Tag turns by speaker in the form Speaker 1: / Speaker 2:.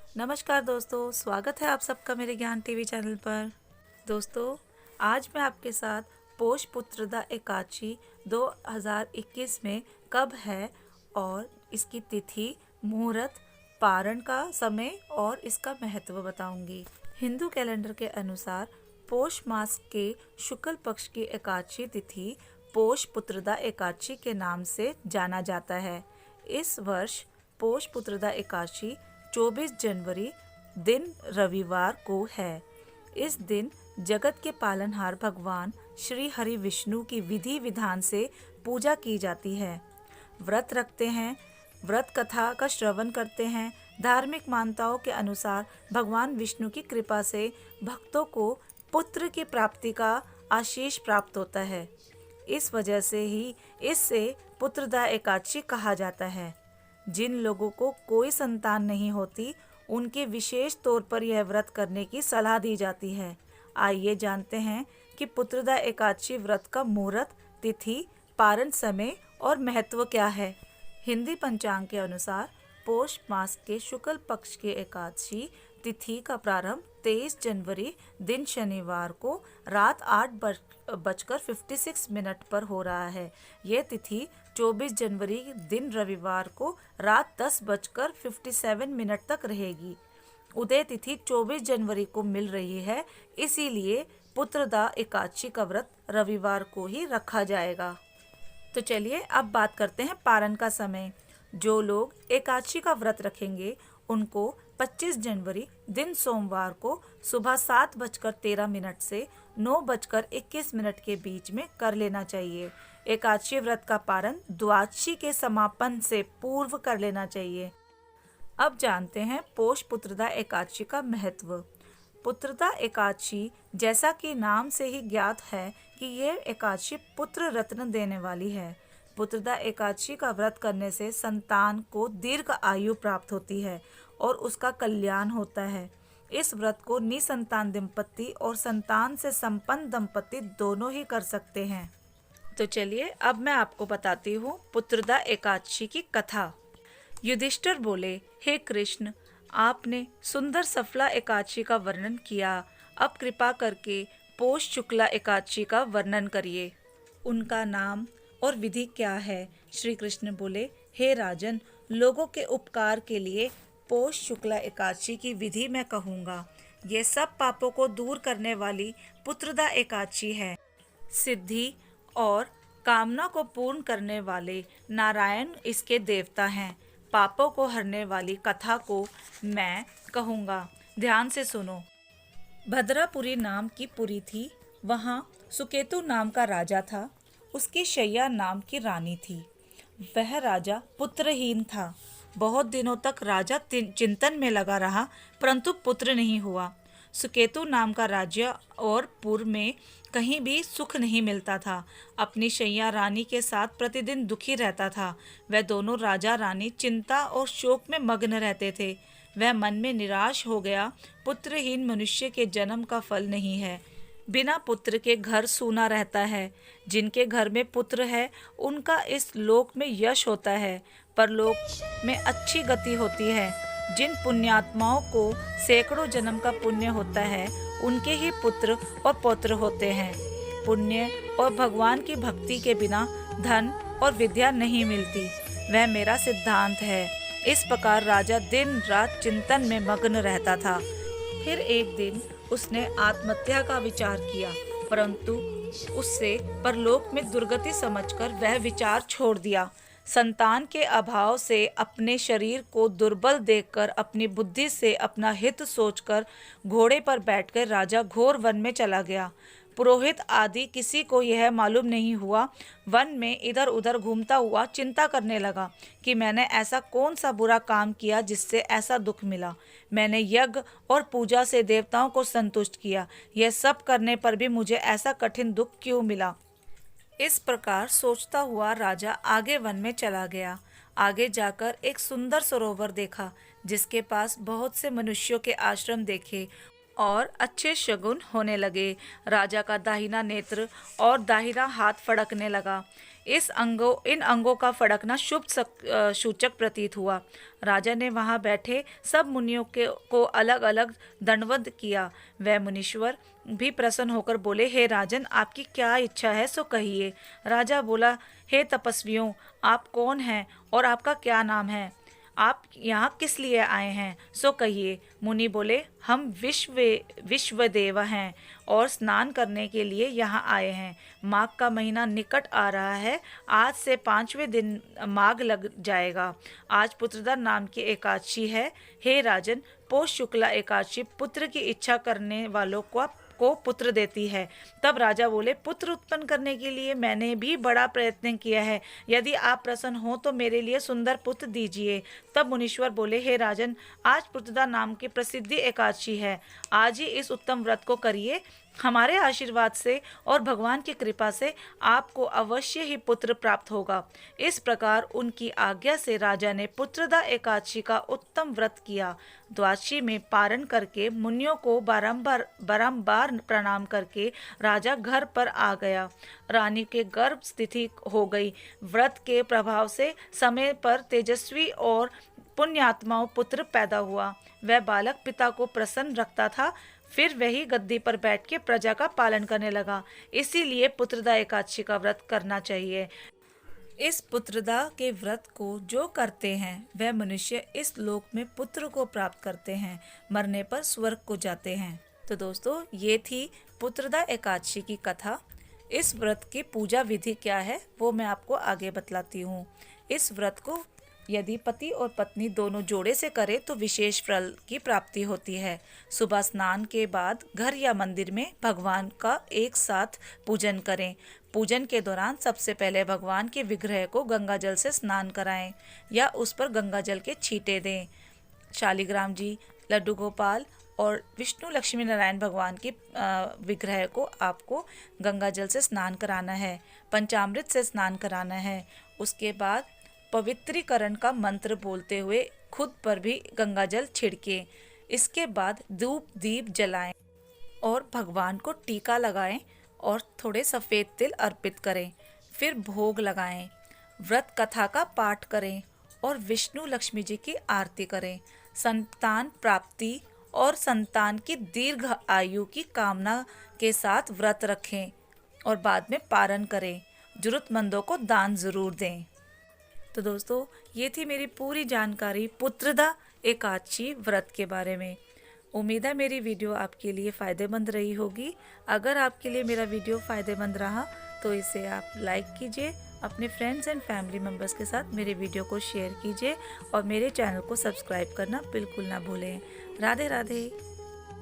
Speaker 1: नमस्कार दोस्तों, स्वागत है आप सबका मेरे ज्ञान टीवी चैनल पर। दोस्तों, आज मैं आपके साथ पोष पुत्रदा एकादशी 2021 में कब है और इसकी तिथि, मुहूर्त, पारण का समय और इसका महत्व बताऊंगी। हिंदू कैलेंडर के अनुसार पोष मास के शुक्ल पक्ष की एकादशी तिथि पोष पुत्रदा एकादशी के नाम से जाना जाता है। इस वर्ष पोष पुत्रदा एकादशी 24 जनवरी दिन रविवार को है। इस दिन जगत के पालनहार भगवान श्री हरि विष्णु की विधि विधान से पूजा की जाती है। व्रत रखते हैं, व्रत कथा का श्रवण करते हैं। धार्मिक मान्यताओं के अनुसार भगवान विष्णु की कृपा से भक्तों को पुत्र की प्राप्ति का आशीष प्राप्त होता है। इस वजह से ही इससे पुत्रदा एकादशी कहा जाता है। जिन लोगों को कोई संतान नहीं होती, उनके विशेष तौर पर यह व्रत करने की सलाह दी जाती है। आइए जानते हैं कि पुत्रदा एकादशी व्रत का मुहूर्त, तिथि, पारण समय और महत्व क्या है। हिंदी पंचांग के अनुसार पोष मास के शुक्ल पक्ष के एकादशी तिथि का प्रारंभ 23 जनवरी दिन शनिवार को रात 8:56 पर हो रहा है। यह तिथि 24 जनवरी दिन रविवार को रात 10:57 तक रहेगी। उदय तिथि 24 जनवरी को मिल रही है, इसीलिए पुत्रदा एकादशी का व्रत रविवार को ही रखा जाएगा। तो चलिए अब बात करते हैं पारण का समय। जो लोग एकादशी का व्रत रखेंगे उनको 25 जनवरी दिन सोमवार को सुबह 7:13 से 9:21 के बीच में कर लेना चाहिए। एकादशी व्रत का पारण द्वादशी के समापन से पूर्व कर लेना चाहिए। अब जानते हैं पोष पुत्रदा एकादशी का महत्व। पुत्रदा एकादशी, जैसा कि नाम से ही ज्ञात है कि यह एकादशी पुत्र रत्न देने वाली है। पुत्रदा एकादशी का व्रत करने से संतान को दीर्घ आयु प्राप्त होती है और उसका कल्याण होता है। इस व्रत को निसंतान दंपति और संतान से संपन्न दंपति दोनों ही कर सकते हैं। तो चलिए अब मैं आपको बताती हूँ पुत्रदा एकादशी की कथा। युधिष्ठिर बोले, हे कृष्ण, आपने सुंदर सफला एकादशी का वर्णन किया। अब कृपा करके पोष शुक्ला एकादशी का वर्णन करिए। उनका नाम और विधि क्या है? श्री कृष्ण बोले, हे राजन, लोगों के उपकार के लिए पोष शुक्ला एकादशी की विधि मैं कहूँगा। ये सब पापों को दूर करने वाली पुत्रदा एकादशी है। सिद्धि और कामना को पूर्ण करने वाले नारायण इसके देवता हैं। पापों को हरने वाली कथा को मैं कहूँगा। ध्यान से सुनो। भद्रापुरी नाम की पुरी थी। वहाँ सुकेतु नाम का राजा था। उसकी शैया नाम की रानी थी। वह राजा पुत्रहीन था। बहुत दिनों तक राजा चिंतन में लगा रहा, परंतु पुत्र नहीं हुआ। सुकेतु नाम का राज्य और पुर में कहीं भी सुख नहीं मिलता था। अपनी शैया रानी के साथ प्रतिदिन दुखी रहता था। वह दोनों राजा रानी चिंता और शोक में मग्न रहते थे। वह मन में निराश हो गया। पुत्रहीन मनुष्य के जन्म का फल नहीं है। बिना पुत्र के घर सूना रहता है। जिनके घर में पुत्र है उनका इस लोक में यश होता है, परलोक में अच्छी गति होती है। जिन पुण्यात्माओं को सैकड़ों जन्म का पुण्य होता है, उनके ही पुत्र और पौत्र होते हैं। पुण्य और भगवान की भक्ति के बिना धन और विद्या नहीं मिलती। वह मेरा सिद्धांत है। इस प्रकार राजा दिन रात चिंतन में मग्न रहता था। फिर एक दिन उसने आत्महत्या का विचार किया, परंतु उससे परलोक में दुर्गति समझकर वह विचार छोड़ दिया। संतान के अभाव से अपने शरीर को दुर्बल देखकर, अपनी बुद्धि से अपना हित सोचकर घोड़े पर बैठकर राजा घोर वन में चला गया। पुरोहित आदि किसी को यह मालूम नहीं हुआ। वन में इधर उधर घूमता हुआ चिंता करने लगा कि मैंने ऐसा कौन सा बुरा काम किया जिससे ऐसा दुख मिला। मैंने यज्ञ और पूजा से देवताओं को संतुष्ट किया, यह सब करने पर भी मुझे ऐसा कठिन दुख क्यों मिला। इस प्रकार सोचता हुआ राजा आगे वन में चला गया। आगे जाकर एक सुंदर सरोवर देखा, जिसके पास बहुत से मनुष्यों के आश्रम देखे और अच्छे शगुन होने लगे। राजा का दाहिना नेत्र और दाहिना हाथ फड़कने लगा। इन अंगों का फड़कना शुभ सूचक प्रतीत हुआ। राजा ने वहां बैठे सब मुनियों को अलग अलग दंडवत किया। वह मुनीश्वर भी प्रसन्न होकर बोले, हे राजन, आपकी क्या इच्छा है सो कहिए। राजा बोला, हे तपस्वियों, आप कौन हैं और आपका क्या नाम है? आप यहाँ किस लिए आए हैं सो कहिए। मुनि बोले, हम विश्वदेव हैं और स्नान करने के लिए यहाँ आए हैं। माघ का महीना निकट आ रहा है। आज से 5वें दिन माघ लग जाएगा। आज पुत्रदा नाम की एकादशी है। हे राजन, पौष शुक्ला एकादशी पुत्र की इच्छा करने वालों को पुत्र देती है। तब राजा बोले, पुत्र उत्पन्न करने के लिए मैंने भी बड़ा प्रयत्न किया है। यदि आप प्रसन्न हो तो मेरे लिए सुंदर पुत्र दीजिए। तब मुनीश्वर बोले, हे राजन, आज पुत्रदा नाम की प्रसिद्धि एकादशी है। आज ही इस उत्तम व्रत को करिए। हमारे आशीर्वाद से और भगवान की कृपा से आपको अवश्य ही पुत्र प्राप्त होगा। इस प्रकार उनकी आज्ञा से राजा ने पुत्रदा एकादशी का उत्तम व्रत किया। द्वादशी में पारण करके मुनियों को बारंबार प्रणाम करके राजा घर पर आ गया। रानी के गर्भ स्थिति हो गई। व्रत के प्रभाव से समय पर तेजस्वी और पुण्यात्माओं पुत्र पैदा हुआ। वह बालक पिता को प्रसन्न रखता था। फिर वही गद्दी पर बैठ के प्रजा का पालन करने लगा। इसीलिए पुत्रदा एकादशी का व्रत करना चाहिए। इस पुत्रदा के व्रत को जो करते हैं वह मनुष्य इस लोक में पुत्र को प्राप्त करते हैं, मरने पर स्वर्ग को जाते हैं। तो दोस्तों, ये थी पुत्रदा एकादशी की कथा। इस व्रत की पूजा विधि क्या है वो मैं आपको आगे बतलाती हूँ। इस व्रत को यदि पति और पत्नी दोनों जोड़े से करें तो विशेष फल की प्राप्ति होती है। सुबह स्नान के बाद घर या मंदिर में भगवान का एक साथ पूजन करें। पूजन के दौरान सबसे पहले भगवान के विग्रह को गंगा जल से स्नान कराएं या उस पर गंगा जल के छींटे दें। शालिग्राम जी, लड्डू गोपाल और विष्णु लक्ष्मी नारायण भगवान की विग्रह को आपको गंगा जल से स्नान कराना है, पंचामृत से स्नान कराना है। उसके बाद पवित्रीकरण का मंत्र बोलते हुए खुद पर भी गंगा जल छिड़कें। इसके बाद धूप दीप जलाएं और भगवान को टीका लगाएं और थोड़े सफ़ेद तिल अर्पित करें। फिर भोग लगाएं, व्रत कथा का पाठ करें और विष्णु लक्ष्मी जी की आरती करें। संतान प्राप्ति और संतान की दीर्घ आयु की कामना के साथ व्रत रखें और बाद में पारण करें। जरूरतमंदों को दान ज़रूर दें। तो दोस्तों, ये थी मेरी पूरी जानकारी पुत्रदा एकादशी व्रत के बारे में। उम्मीद है मेरी वीडियो आपके लिए फ़ायदेमंद रही होगी। अगर आपके लिए मेरा वीडियो फ़ायदेमंद रहा तो इसे आप लाइक कीजिए, अपने फ्रेंड्स एंड फैमिली मेम्बर्स के साथ मेरे वीडियो को शेयर कीजिए और मेरे चैनल को सब्सक्राइब करना बिल्कुल ना भूलें। राधे राधे।